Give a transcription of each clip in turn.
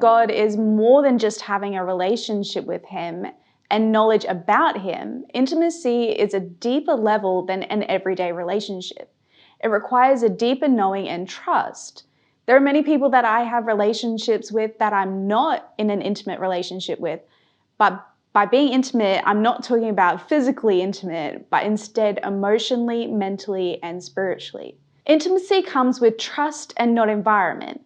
with God is more than just having a relationship with Him and knowledge about Him. Intimacy is a deeper level than an everyday relationship. It requires a deeper knowing and trust. There are many people that I have relationships with that I'm not in an intimate relationship with, but by being intimate, I'm not talking about physically intimate, but instead emotionally, mentally, and spiritually. Intimacy comes with trust and not environment.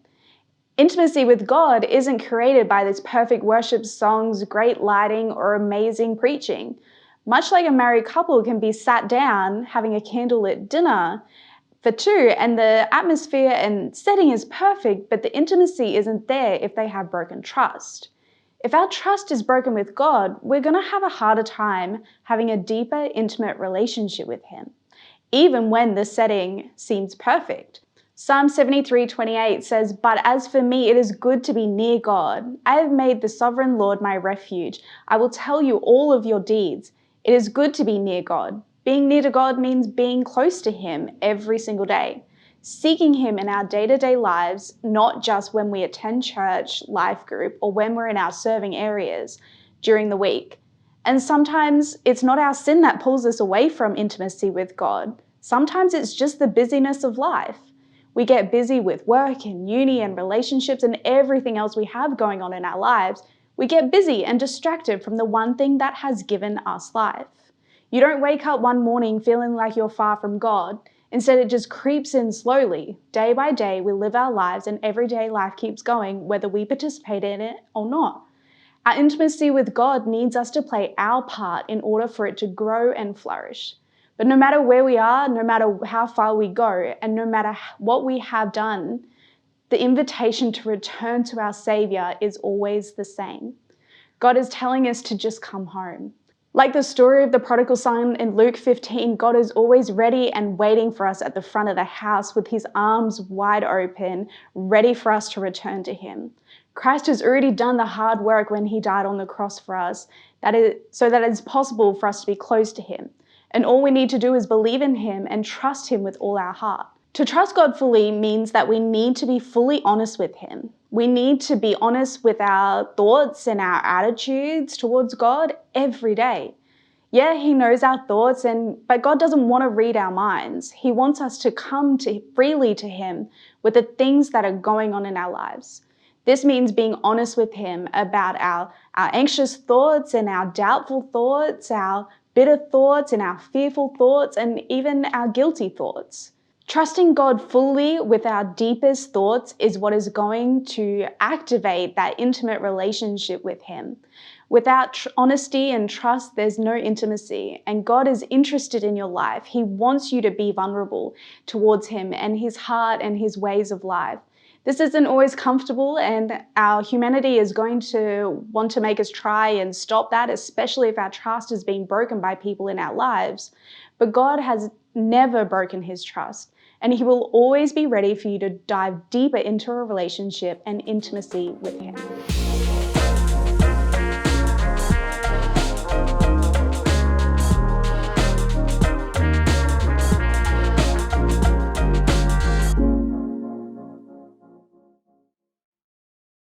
Intimacy with God isn't created by this perfect worship songs, great lighting, or amazing preaching. Much like a married couple can be sat down having a candlelit dinner for two, and the atmosphere and setting is perfect, but the intimacy isn't there if they have broken trust. If our trust is broken with God, we're going to have a harder time having a deeper, intimate relationship with Him, even when the setting seems perfect. Psalm 73:28 says, "But as for me, it is good to be near God. I have made the sovereign Lord my refuge. I will tell you all of your deeds. It is good to be near God." Being near to God means being close to Him every single day, seeking Him in our day-to-day lives, not just when we attend church, life group, or when we're in our serving areas during the week. And sometimes it's not our sin that pulls us away from intimacy with God. Sometimes it's just the busyness of life. We get busy with work and uni and relationships and everything else we have going on in our lives. We get busy and distracted from the one thing that has given us life. You don't wake up one morning feeling like you're far from God. Instead, it just creeps in slowly. Day by day, we live our lives and everyday life keeps going whether we participate in it or not. Our intimacy with God needs us to play our part in order for it to grow and flourish. But no matter where we are, no matter how far we go, and no matter what we have done, the invitation to return to our Savior is always the same. God is telling us to just come home. Like the story of the prodigal son in Luke 15, God is always ready and waiting for us at the front of the house with His arms wide open, ready for us to return to Him. Christ has already done the hard work when He died on the cross for us, so that it's possible for us to be close to Him. And all we need to do is believe in Him and trust Him with all our heart. To trust God fully means that we need to be fully honest with Him. We need to be honest with our thoughts and our attitudes towards God every day. Yeah, He knows our thoughts, but God doesn't want to read our minds. He wants us to come freely to Him with the things that are going on in our lives. This means being honest with Him about our anxious thoughts and our doubtful thoughts, our bitter thoughts and our fearful thoughts, and even our guilty thoughts. Trusting God fully with our deepest thoughts is what is going to activate that intimate relationship with Him. Without honesty and trust, there's no intimacy, and God is interested in your life. He wants you to be vulnerable towards Him and His heart and His ways of life. This isn't always comfortable, and our humanity is going to want to make us try and stop that, especially if our trust is being broken by people in our lives. But God has never broken His trust, and He will always be ready for you to dive deeper into a relationship and intimacy with Him.